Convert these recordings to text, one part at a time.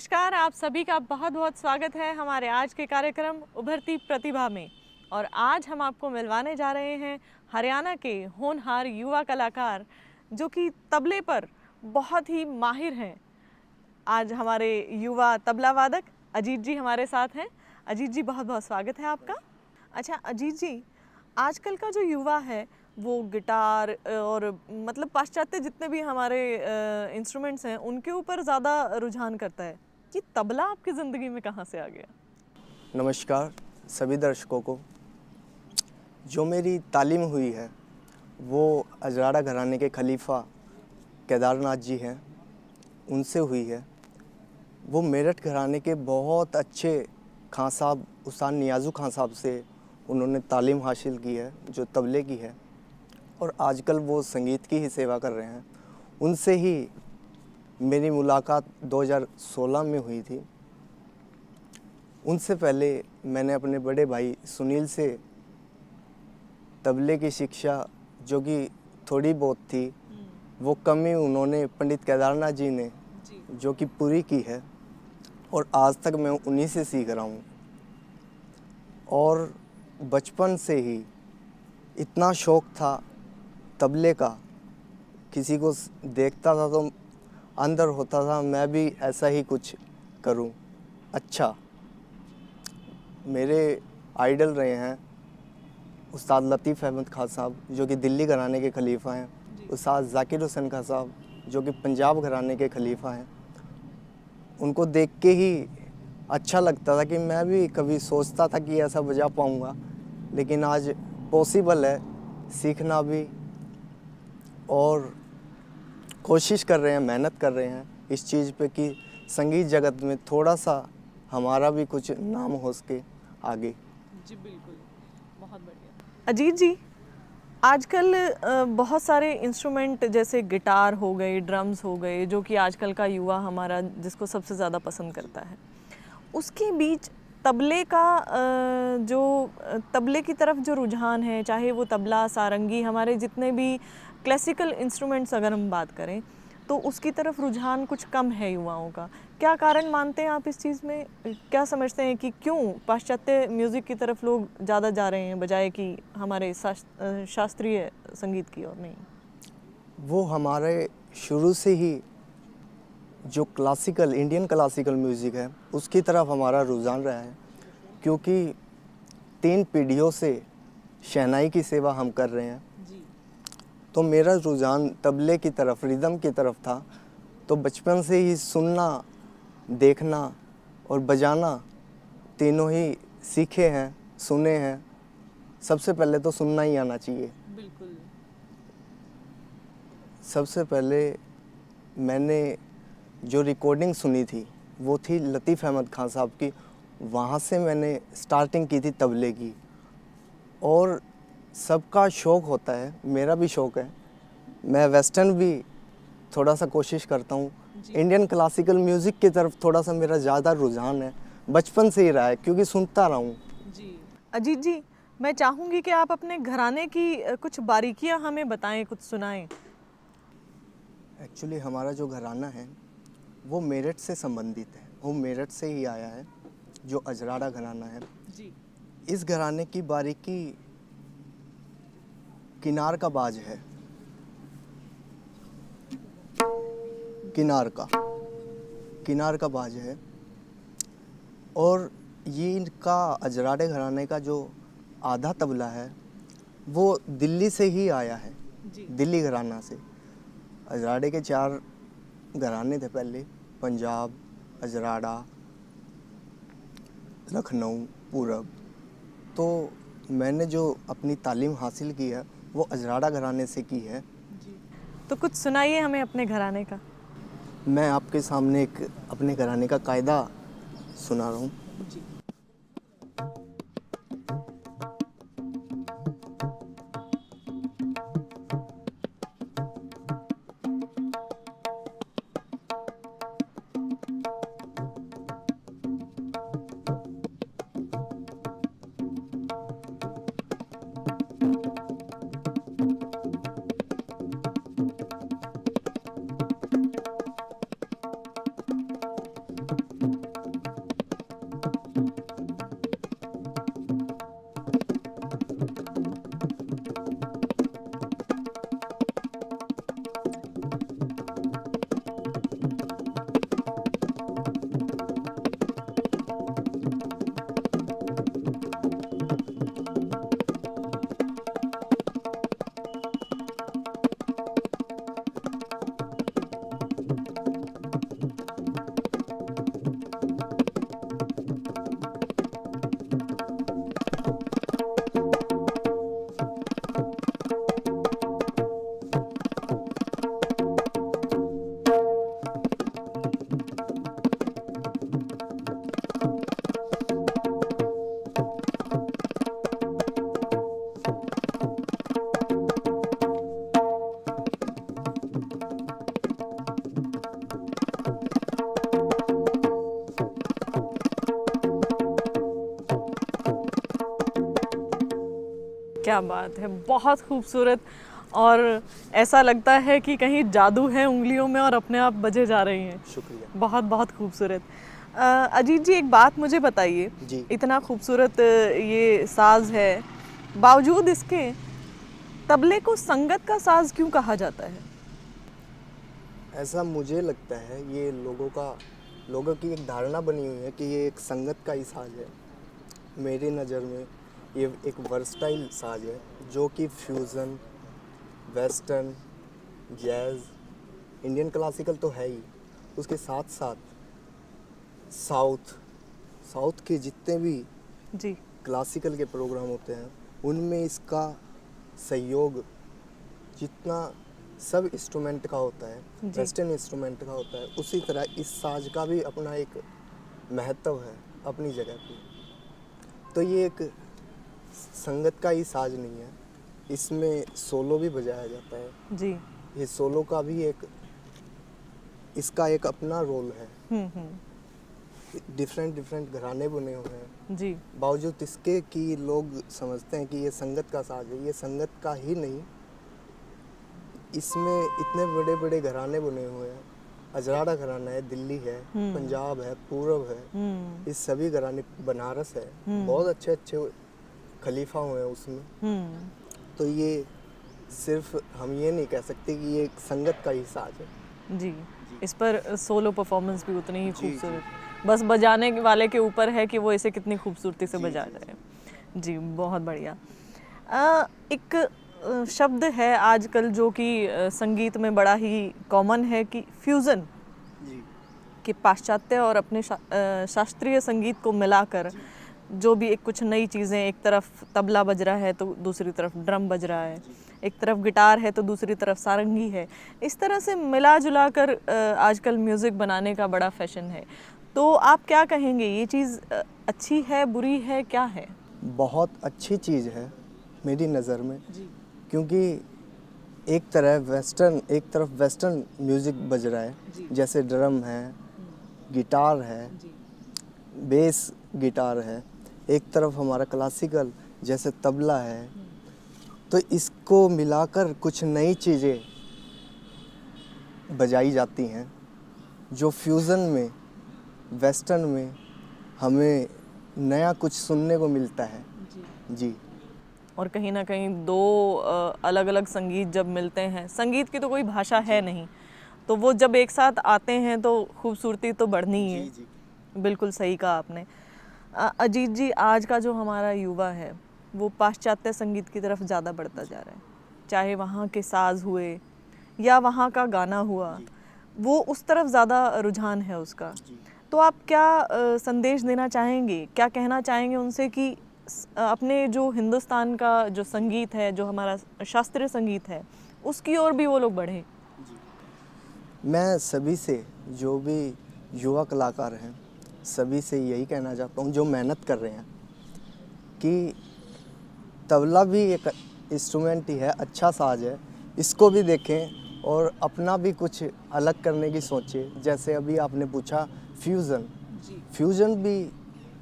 नमस्कार, आप सभी का बहुत बहुत स्वागत है हमारे आज के कार्यक्रम उभरती प्रतिभा में। और आज हम आपको मिलवाने जा रहे हैं हरियाणा के होनहार युवा कलाकार जो कि तबले पर बहुत ही माहिर हैं। आज हमारे युवा तबला वादक अजीत जी हमारे साथ हैं। अजीत जी, बहुत बहुत स्वागत है आपका। अच्छा अजीत जी, आजकल का जो युवा है वो गिटार और मतलब पाश्चात्य जितने भी हमारे इंस्ट्रूमेंट्स हैं उनके ऊपर ज़्यादा रुझान करता है। ये तबला आपकी ज़िंदगी में कहाँ से आ गया? नमस्कार सभी दर्शकों को। जो मेरी तालीम हुई है वो अजराड़ा घराने के खलीफा केदारनाथ जी हैं, उनसे हुई है। वो मेरठ घराने के बहुत अच्छे खां साहब उस्ताद नियाज़ू खां साहब से उन्होंने तालीम हासिल की है जो तबले की है, और आजकल वो संगीत की ही सेवा कर रहे हैं। उनसे ही मेरी मुलाकात 2016 में हुई थी। उनसे पहले मैंने अपने बड़े भाई सुनील से तबले की शिक्षा जो कि थोड़ी बहुत थी वो कमी उन्होंने पंडित केदारनाथ जी ने जो कि पूरी की है, और आज तक मैं उन्हीं से सीख रहा हूँ। और बचपन से ही इतना शौक़ था तबले का, किसी को देखता था तो अंदर होता था मैं भी ऐसा ही कुछ करूं। अच्छा, मेरे आइडल रहे हैं उस्ताद लतीफ़ अहमद खां साहब जो कि दिल्ली घराने के खलीफा हैं, उस्ताद ज़ाकिर हुसैन खां साहब जो कि पंजाब घराने के खलीफा हैं। उनको देख के ही अच्छा लगता था कि मैं भी कभी सोचता था कि ऐसा बजा पाऊँगा, लेकिन आज पॉसिबल है सीखना भी, और कोशिश कर रहे हैं, मेहनत कर रहे हैं इस चीज़ पे कि संगीत जगत में थोड़ा सा हमारा भी कुछ नाम हो सके आगे। जी बिल्कुल, बहुत बढ़िया। अजीत जी, आजकल बहुत सारे इंस्ट्रूमेंट जैसे गिटार हो गए, ड्रम्स हो गए, जो कि आजकल का युवा हमारा जिसको सबसे ज़्यादा पसंद करता है, उसके बीच तबले का तबले की तरफ जो रुझान है, चाहे वो तबला, सारंगी, हमारे जितने भी क्लासिकल इंस्ट्रूमेंट्स अगर हम बात करें तो उसकी तरफ रुझान कुछ कम है युवाओं का। क्या कारण मानते हैं आप इस चीज़ में? क्या समझते हैं कि क्यों पाश्चात्य म्यूज़िक की तरफ लोग ज़्यादा जा रहे हैं बजाय कि हमारे शास्त्रीय संगीत की ओर नहीं? वो हमारे शुरू से ही जो क्लासिकल इंडियन क्लासिकल म्यूज़िक है उसकी तरफ हमारा रुझान रहा है, क्योंकि 3 पीढ़ियों से शहनाई की सेवा हम कर रहे हैं। तो मेरा रुझान तबले की तरफ, रिदम की तरफ था। तो बचपन से ही सुनना, देखना और बजाना तीनों ही सीखे हैं, सुने हैं। सबसे पहले तो सुनना ही आना चाहिए। बिल्कुल। सबसे पहले मैंने जो रिकॉर्डिंग सुनी थी वो थी लतीफ़ अहमद खां साहब की। वहाँ से मैंने स्टार्टिंग की थी तबले की। और सबका शौक़ होता है, मेरा भी शौक़ है। मैं वेस्टर्न भी थोड़ा सा कोशिश करता हूँ। इंडियन क्लासिकल म्यूज़िक की तरफ थोड़ा सा मेरा ज़्यादा रुझान है, बचपन से ही रहा है क्योंकि सुनता रहा हूँ। जी अजीत जी, मैं चाहूँगी कि आप अपने घराने की कुछ बारीकियाँ हमें बताएं, कुछ सुनाएं। एक्चुअली हमारा जो घराना है वो मेरठ से संबंधित है, वो मेरठ से ही आया है, जो अजराड़ा घराना है जी। इस घराने की बारीकी किनार का बाज है, किनार का बाज है। और ये इनका अजराड़े घराने का जो आधा तबला है वो दिल्ली से ही आया है जी। दिल्ली घराना से। अजराड़े के 4 घराने थे पहले, पंजाब, अजराड़ा, लखनऊ, पूरब। तो मैंने जो अपनी तालीम हासिल की है वो अजराड़ा घराने से की है जी। तो कुछ सुनाइए हमें अपने घराने का। मैं आपके सामने एक अपने घराने का कायदा सुना रहा हूँ जी। क्या बात है, बहुत खूबसूरत। और ऐसा लगता है कि कहीं जादू है उंगलियों में और अपने आप बजे जा रही हैं। शुक्रिया बहुत बहुत खूबसूरत। अजीत जी, एक बात मुझे बताइए, जी। इतना खूबसूरत ये साज है, बावजूद इसके तबले को संगत का साज क्यों कहा जाता है? ऐसा मुझे लगता है, ये लोगों की एक धारणा बनी हुई है कि ये एक संगत का ही साज है। मेरी नज़र में ये एक वर्सटाइल साज है जो कि fusion, western, jazz, Indian classical तो है ही, उसके साथ साथ साउथ के जितने भी जी क्लासिकल के प्रोग्राम होते हैं उनमें इसका सहयोग जितना सब इंस्ट्रूमेंट का होता है, जी। वेस्टर्न इंस्ट्रूमेंट का होता है, उसी तरह इस साज का भी अपना एक महत्व है अपनी जगह पे। तो ये एक संगत का ही साज नहीं है, इसमें सोलो भी बजाया जाता है। जी। ये सोलो का भी इसका एक अपना रोल है। डिफरेंट घराने बने हुए हैं, जी। बावजूद इसके कि लोग समझते हैं कि ये संगत का साज है। ये संगत का ही नहीं, इसमें इतने बड़े बड़े घराने बने हुए हैं। अजराड़ा घराना है, दिल्ली है, पंजाब है, पूरब है, इस सभी घराने, बनारस है, बहुत अच्छे अच्छे खलीफा हुए हैं उसमें। तो ये सिर्फ हम ये नहीं कह सकते कि ये एक संगत का ही साज है। जी, इस पर सोलो परफॉर्मेंस भी उतनी ही जी, जी। खूबसूरत, बस बजाने वाले के ऊपर है कि वो इसे कितनी खूबसूरती से जी, बजा जी, रहे हैं। जी, बहुत बढ़िया। एक शब्द है आजकल जो कि संगीत में बड़ा ही कॉमन है कि फ्यूज़न, जी, कि पाश्चात्य और अपने शास्त्रीय संगीत को मिलाकर जो भी एक कुछ नई चीज़ें, एक तरफ तबला बज रहा है तो दूसरी तरफ ड्रम बज रहा है, एक तरफ गिटार है तो दूसरी तरफ सारंगी है, इस तरह से मिला जुला कर आजकल म्यूज़िक बनाने का बड़ा फैशन है। तो आप क्या कहेंगे, ये चीज़ अच्छी है, बुरी है, क्या है? बहुत अच्छी चीज़ है मेरी नज़र में, जी। क्योंकि एक तरफ वेस्टर्न म्यूज़िक बज रहा है, जी। जैसे ड्रम है, गिटार है, बेस गिटार है, एक तरफ हमारा क्लासिकल जैसे तबला है। तो इसको मिलाकर कुछ नई चीज़ें बजाई जाती हैं जो फ्यूज़न में, वेस्टर्न में हमें नया कुछ सुनने को मिलता है। जी। और कहीं ना कहीं दो अलग अलग संगीत जब मिलते हैं, संगीत की तो कोई भाषा है नहीं, तो वो जब एक साथ आते हैं तो खूबसूरती तो बढ़नी ही है। जी। बिल्कुल सही कहा आपने। अजीत जी, आज का जो हमारा युवा है वो पाश्चात्य संगीत की तरफ ज़्यादा बढ़ता जा रहा है, चाहे वहाँ के साज हुए या वहाँ का गाना हुआ, वो उस तरफ ज़्यादा रुझान है उसका। तो आप क्या संदेश देना चाहेंगे, क्या कहना चाहेंगे उनसे कि अपने जो हिंदुस्तान का जो संगीत है, जो हमारा शास्त्रीय संगीत है, उसकी ओर भी वो लोग बढ़ें? मैं सभी से, जो भी युवा कलाकार हैं, सभी से यही कहना चाहता हूँ जो मेहनत कर रहे हैं, कि तबला भी एक इंस्ट्रूमेंट ही है, अच्छा साज है, इसको भी देखें और अपना भी कुछ अलग करने की सोचें। जैसे अभी आपने पूछा फ्यूज़न भी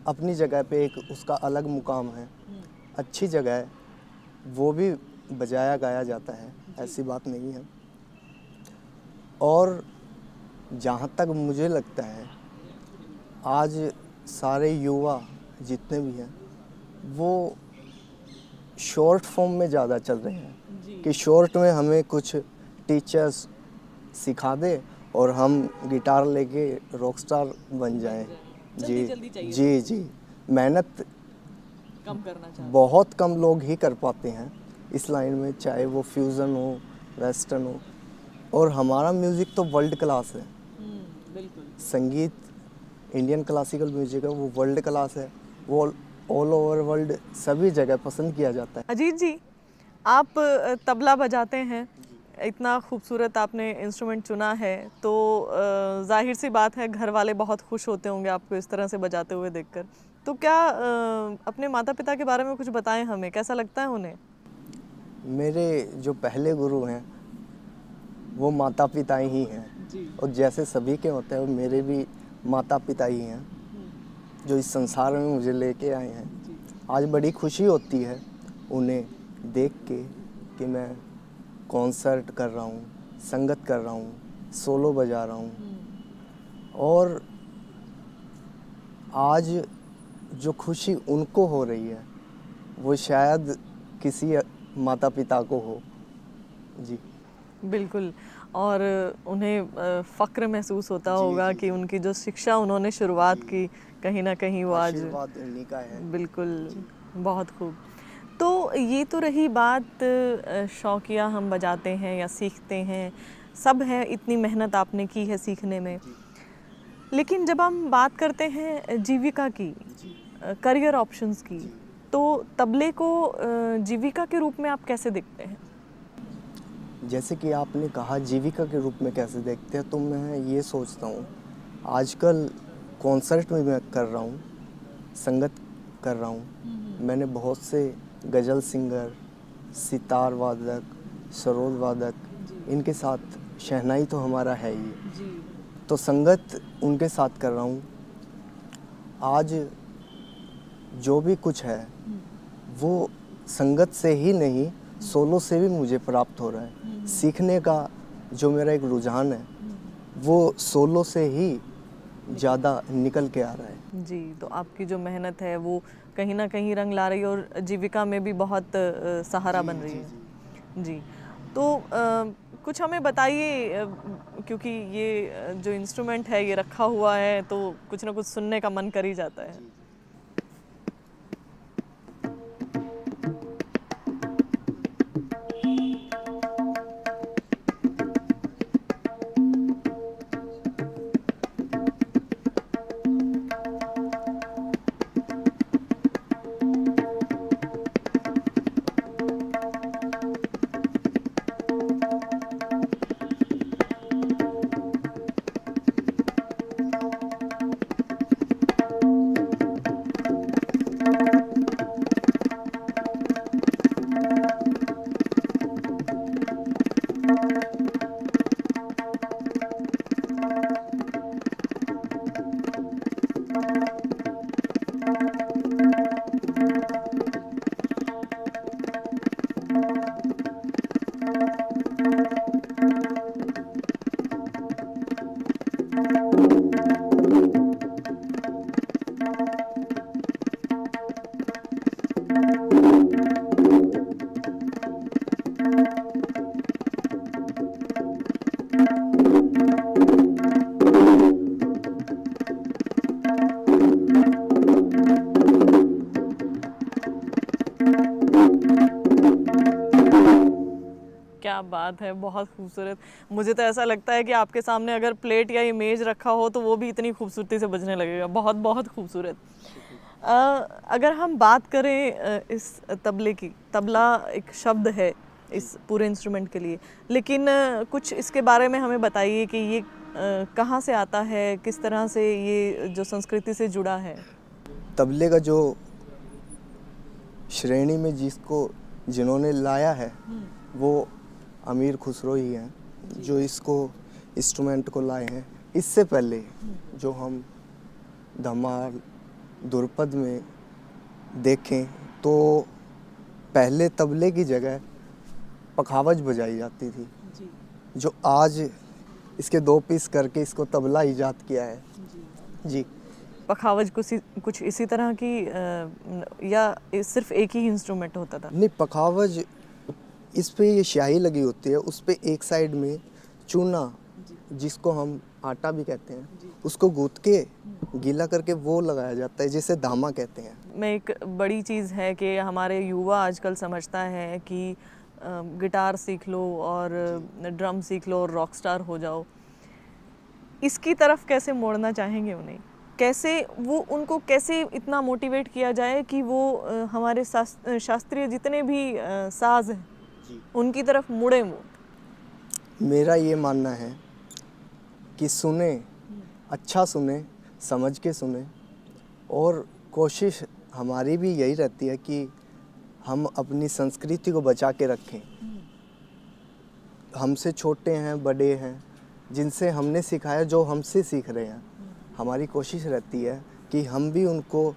अपनी जगह पे एक उसका अलग मुकाम है, अच्छी जगह है, वो भी बजाया गाया जाता है, ऐसी बात नहीं है। और जहाँ तक मुझे लगता है, आज सारे युवा जितने भी हैं वो शॉर्ट फॉर्म में ज़्यादा चल रहे हैं कि शॉर्ट में हमें कुछ टीचर्स सिखा दे और हम गिटार लेके रॉकस्टार बन जाएं। जी, मेहनत कम करना चाहते हैं। बहुत कम लोग ही कर पाते हैं इस लाइन में, चाहे वो फ्यूज़न हो, वेस्टर्न हो। और हमारा म्यूज़िक तो वर्ल्ड क्लास है। बिल्कुल। संगीत, इंडियन क्लासिकल म्यूज़िक है, वो वर्ल्ड क्लास है, वो ऑल ओवर वर्ल्ड सभी जगह पसंद किया जाता है। अजीत जी, आप तबला बजाते हैं, इतना खूबसूरत आपने इंस्ट्रूमेंट चुना है, तो जाहिर सी बात है घर वाले बहुत खुश होते होंगे आपको इस तरह से बजाते हुए देखकर। तो क्या अपने माता पिता के बारे में कुछ बताएं हमें, कैसा लगता है उन्हें? मेरे जो पहले गुरु हैं वो माता पिता ही हैं, और जैसे सभी के होते हैं मेरे भी माता पिता ही हैं जो इस संसार में मुझे लेके आए हैं। आज बड़ी खुशी होती है उन्हें देख के कि मैं कॉन्सर्ट कर रहा हूँ, संगत कर रहा हूँ, सोलो बजा रहा हूँ, और आज जो खुशी उनको हो रही है वो शायद किसी माता पिता को हो। जी बिल्कुल। और उन्हें फ़क्र महसूस होता जी, होगा जी, कि जी। उनकी जो शिक्षा उन्होंने शुरुआत की, कहीं ना कहीं वो आज आशीर्वाद उन्हीं का है। बिल्कुल। बहुत खूब। तो ये तो रही बात शौकिया हम बजाते हैं या सीखते हैं, सब है, इतनी मेहनत आपने की है सीखने में। जी लेकिन जब हम बात करते हैं जीविका की, जी करियर ऑप्शंस की, जी। तो तबले को जीविका के रूप में आप कैसे देखते हैं? जैसे कि आपने कहा जीविका के रूप में कैसे देखते हैं, तो मैं ये सोचता हूँ आजकल कॉन्सर्ट में मैं कर रहा हूँ, संगत कर रहा हूँ। मैंने बहुत से गज़ल सिंगर, सितार वादक, सरोद वादक, इनके साथ, शहनाई तो हमारा है ही, तो संगत उनके साथ कर रहा हूँ। आज जो भी कुछ है वो संगत से ही नहीं, सोलो से भी मुझे प्राप्त हो रहा है। सीखने का जो मेरा एक रुझान है वो सोलो से ही ज़्यादा निकल के आ रहा है। जी, तो आपकी जो मेहनत है वो कहीं न कहीं रंग ला रही है और जीविका में भी बहुत सहारा बन रही है। जी, तो कुछ हमें बताइए, क्योंकि ये जो इंस्ट्रूमेंट है ये रखा हुआ है तो कुछ ना कुछ सुनने का मन कर ही जाता है। क्या बात है, बहुत खूबसूरत। मुझे तो ऐसा लगता है कि आपके सामने अगर प्लेट या इमेज रखा हो तो वो भी इतनी खूबसूरती से बजने लगेगा। बहुत बहुत खूबसूरत। अगर हम बात करें इस तबले की, तबला एक शब्द है इस पूरे इंस्ट्रूमेंट के लिए, लेकिन कुछ इसके बारे में हमें बताइए कि ये कहाँ से आता है, किस तरह से ये जो संस्कृति से जुड़ा है। तबले का जो श्रेणी में जिन्होंने लाया है वो अमीर खुसरो ही हैं, जो इसको इंस्ट्रूमेंट को लाए हैं। इससे पहले जो हम धमाल, धुरपद में देखें तो पहले तबले की जगह पखावज बजाई जाती थी, जो आज इसके 2 पीस करके इसको तबला ईजाद किया है। जी। पखावज कुछ इसी तरह की या सिर्फ एक ही इंस्ट्रूमेंट होता था? नहीं, पखावज इस पे ये स्याही लगी होती है, उस पे एक साइड में चूना, जिसको हम आटा भी कहते हैं, उसको गूंथ के गीला करके वो लगाया जाता है, जिसे धामा कहते हैं। में एक बड़ी चीज़ है कि हमारे युवा आजकल समझता है कि गिटार सीख लो और ड्रम सीख लो और रॉक स्टार हो जाओ। इसकी तरफ कैसे मोड़ना चाहेंगे उन्हें? कैसे वो उनको कैसे इतना मोटिवेट किया जाए कि वो हमारे शास्त्रीय जितने भी साज हैं उनकी तरफ मुड़े वो? मेरा ये मानना है कि सुने, अच्छा सुने, समझ के सुने, और कोशिश हमारी भी यही रहती है कि हम अपनी संस्कृति को बचा के रखें। हमसे छोटे हैं, बड़े हैं, जिनसे हमने सिखाया, जो हमसे सीख रहे हैं, हमारी कोशिश रहती है कि हम भी उनको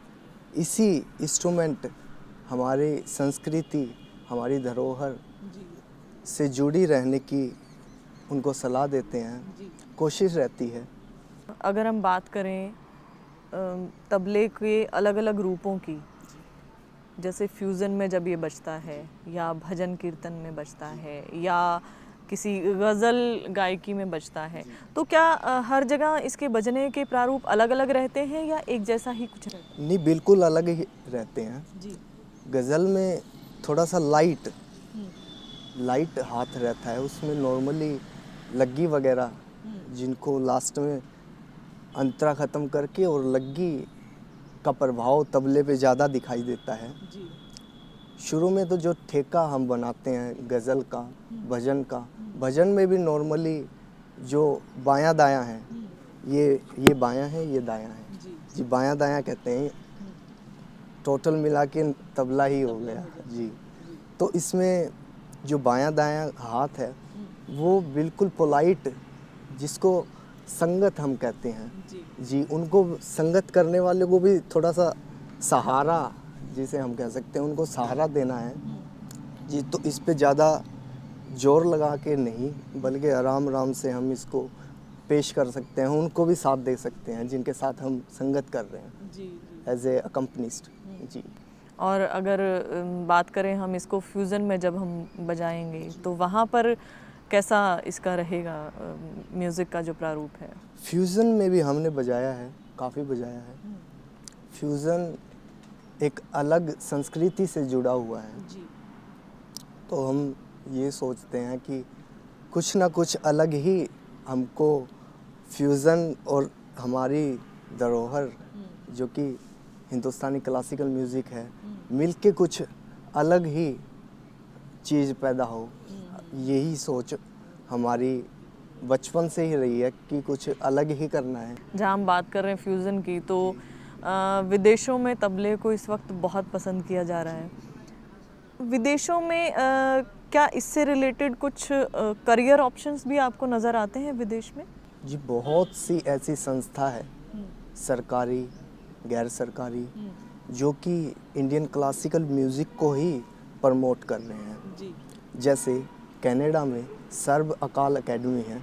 इसी इंस्ट्रूमेंट, हमारी संस्कृति, हमारी धरोहर से जुड़ी रहने की उनको सलाह देते हैं, कोशिश रहती है। अगर हम बात करें तबले के अलग अलग रूपों की, जैसे फ्यूज़न में जब ये बजता है या भजन कीर्तन में बजता है या किसी गज़ल गायकी में बजता है, तो क्या हर जगह इसके बजने के प्रारूप अलग अलग रहते हैं या एक जैसा ही कुछ रहता है? नहीं, बिल्कुल अलग ही रहते हैं। जी। गज़ल में थोड़ा सा लाइट हाथ रहता है, उसमें नॉर्मली लग्गी वगैरह, जिनको लास्ट में अंतरा ख़त्म करके और लग्गी का प्रभाव तबले पे ज़्यादा दिखाई देता है। जी। शुरू में तो जो ठेका हम बनाते हैं गज़ल का, भजन में भी नॉर्मली जो बायां दायां है, ये बायां है, ये दायां है जी, बायां दायां कहते हैं। टोटल मिला के तबला ही हो गया जी। तो इसमें जो बायां दायां हाथ है वो बिल्कुल पोलाइट, जिसको संगत हम कहते हैं जी, उनको संगत करने वाले को भी थोड़ा सा सहारा, जिसे हम कह सकते हैं, उनको सहारा देना है जी। तो इस पे ज़्यादा जोर लगा के नहीं, बल्कि आराम आराम से हम इसको पेश कर सकते हैं, उनको भी साथ दे सकते हैं जिनके साथ हम संगत कर रहे हैं जी, एज ए अकम्पनिस्ट जी। और अगर बात करें हम इसको फ्यूज़न में जब हम बजाएंगे तो वहाँ पर कैसा इसका रहेगा म्यूज़िक का जो प्रारूप है? फ्यूज़न में भी हमने बजाया है, काफ़ी बजाया है। फ्यूज़न एक अलग संस्कृति से जुड़ा हुआ है जी। तो हम ये सोचते हैं कि कुछ ना कुछ अलग ही हमको फ्यूज़न और हमारी धरोहर जो कि हिंदुस्तानी क्लासिकल म्यूज़िक है, मिलके कुछ अलग ही चीज़ पैदा हो, यही सोच हमारी बचपन से ही रही है कि कुछ अलग ही करना है। जहाँ हम बात कर रहे हैं फ्यूज़न की, तो विदेशों में तबले को इस वक्त बहुत पसंद किया जा रहा है। विदेशों में क्या इससे रिलेटेड कुछ करियर ऑप्शंस भी आपको नज़र आते हैं विदेश में? जी, बहुत सी ऐसी संस्था है, सरकारी, गैर सरकारी, जो कि इंडियन क्लासिकल म्यूज़िक को ही प्रमोट कर रहे हैं जी। जैसे कनाडा में सर्व अकाल एकेडमी है,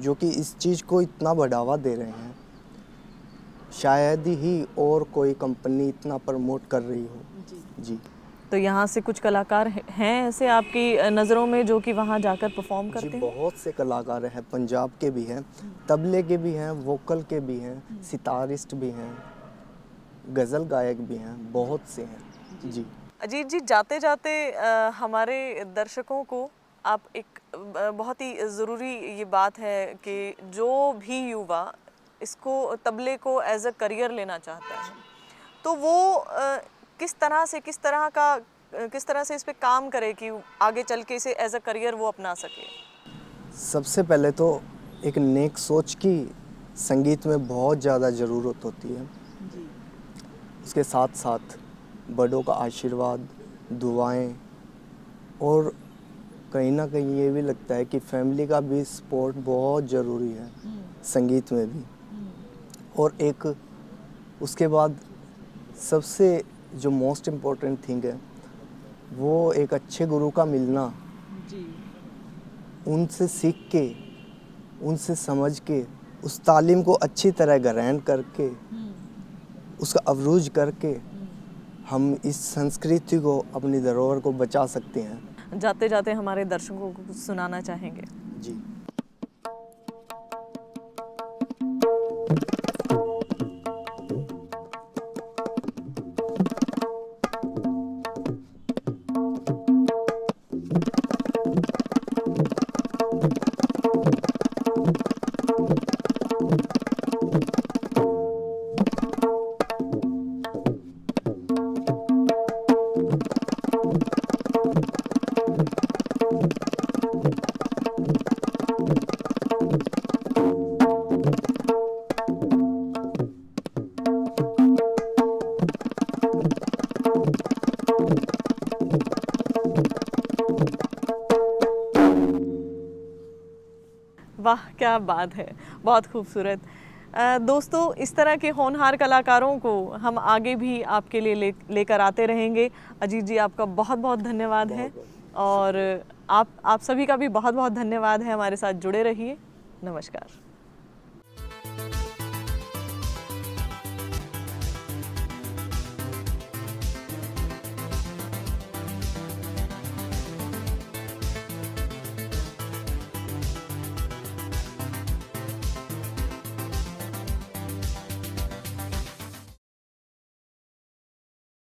जो कि इस चीज़ को इतना बढ़ावा दे रहे हैं, शायद ही और कोई कंपनी इतना प्रमोट कर रही हो जी। तो यहाँ से कुछ कलाकार हैं ऐसे आपकी नज़रों में जो कि वहाँ जाकर परफॉर्म करते हैं? बहुत से कलाकार हैं, पंजाब के भी हैं, तबले के भी हैं, वोकल के भी हैं, सितारिस्ट भी हैं, गज़ल गायक भी हैं, बहुत से हैं जी। अजीत जी, जाते जाते हमारे दर्शकों को आप एक बहुत ही ज़रूरी ये बात है कि जो भी युवा इसको तबले को एज अ करियर लेना चाहता है, तो वो किस तरह से इस पे काम करे कि आगे चल के इसे एज अ करियर वो अपना सके? सबसे पहले तो एक नेक सोच की संगीत में बहुत ज़्यादा ज़रूरत होती है जी। उसके साथ साथ बड़ों का आशीर्वाद, दुआएं, और कहीं ना कहीं ये भी लगता है कि फैमिली का भी सपोर्ट बहुत ज़रूरी है संगीत में भी। और एक उसके बाद सबसे जो मोस्ट इम्पोर्टेंट थिंग है वो एक अच्छे गुरु का मिलना जी। उनसे सीख के, उनसे समझ के, उस तालीम को अच्छी तरह ग्रहण करके, उसका अवरूज करके हम इस संस्कृति को, अपनी धरोहर को बचा सकते हैं। जाते जाते हमारे दर्शकों को कुछ सुनाना चाहेंगे जी? वाह, क्या बात है, बहुत खूबसूरत। दोस्तों, इस तरह के होनहार कलाकारों को हम आगे भी आपके लिए लेकर आते रहेंगे। अजीत जी, आपका बहुत बहुत धन्यवाद है, और आप सभी का भी बहुत बहुत धन्यवाद है। हमारे साथ जुड़े रहिए। नमस्कार।